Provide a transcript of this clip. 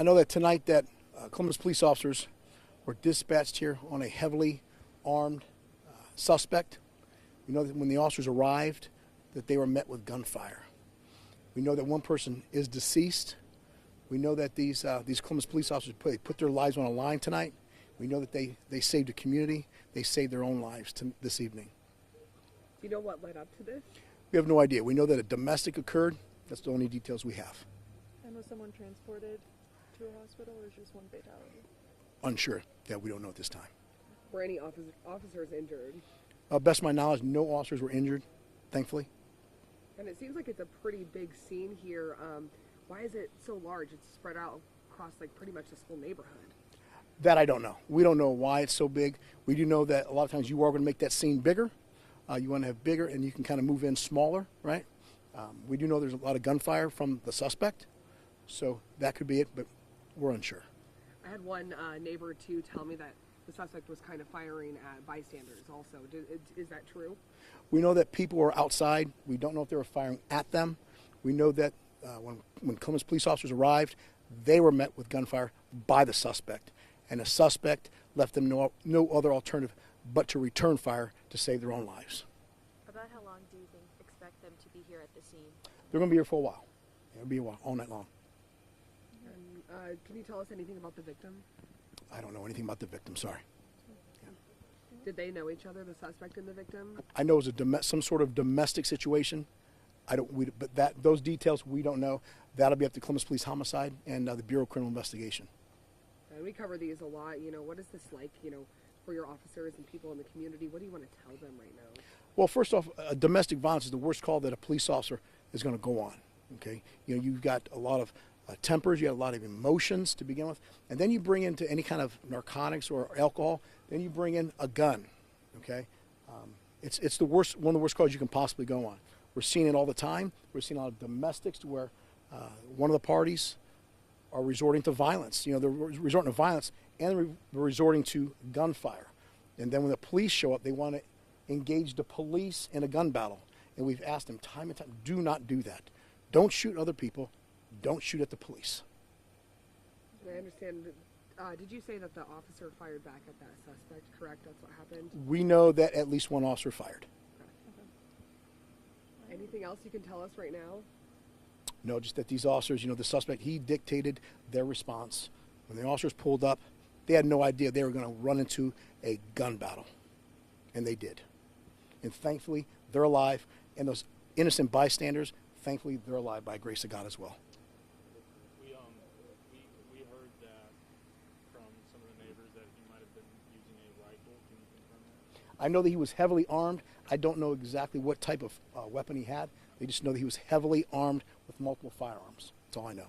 I know that tonight that Columbus police officers were dispatched here on a heavily armed suspect. We know that when the officers arrived, that they were met with gunfire. We know that one person is deceased. We know that these Columbus police officers put their lives on a line tonight. We know that they saved a community. They saved their own lives this evening. Do you know what led up to this? We have no idea. We know that a domestic occurred. That's the only details we have. And was someone transported to a hospital, or is just one fatality? Unsure. Yeah, we don't know at this time. Were any officers injured? Best of my knowledge, no officers were injured, thankfully. And it seems like it's a pretty big scene here. Why is it so large? It's spread out across like pretty much this whole neighborhood. That I don't know. We don't know why it's so big. We do know that a lot of times you are going to make that scene bigger. You want to have bigger, and you can kind of move in smaller, right? We do know there's a lot of gunfire from the suspect, so that could be it, but we're unsure. I had one neighbor too tell me that the suspect was kind of firing at bystanders also. Is that true? We know that people were outside. We don't know if they were firing at them. We know that when Columbus police officers arrived, they were met with gunfire by the suspect, and the suspect left them no other alternative but to return fire to save their own lives. About how long do you expect them to be here at the scene? They're going to be here for a while. They'll be a while, all night long. And, can you tell us anything about the victim? I don't know anything about the victim, sorry. Did they know each other, the suspect and the victim? I know it was some sort of domestic situation. But those details we don't know. That'll be up to Columbus Police Homicide and the Bureau of Criminal Investigation. And we cover these a lot. What is this like, for your officers and people in the community? What do you want to tell them right now? Well, first off, domestic violence is the worst call that a police officer is going to go on. Okay, you've got a lot of tempers, you have a lot of emotions to begin with, and then you bring into any kind of narcotics or alcohol. Then you bring in a gun. Okay, it's the worst, one of the worst calls you can possibly go on. We're seeing it all the time. We're seeing a lot of domestics where one of the parties are resorting to violence. They're resorting to violence and they're resorting to gunfire. And then when the police show up, they want to engage the police in a gun battle. And we've asked them time and time, do not do that. Don't shoot other people. Don't shoot at the police. I understand. Did you say that the officer fired back at that suspect, correct? That's what happened? We know that at least one officer fired. Anything else you can tell us right now? No, just that these officers, the suspect, he dictated their response. When the officers pulled up, they had no idea they were going to run into a gun battle. And they did. And thankfully, they're alive. And those innocent bystanders, thankfully, they're alive by grace of God as well. We heard that from some of the neighbors that he might have been using a rifle. Can you confirm that? I know that he was heavily armed. I don't know exactly what type of weapon he had. They just know that he was heavily armed with multiple firearms. That's all I know.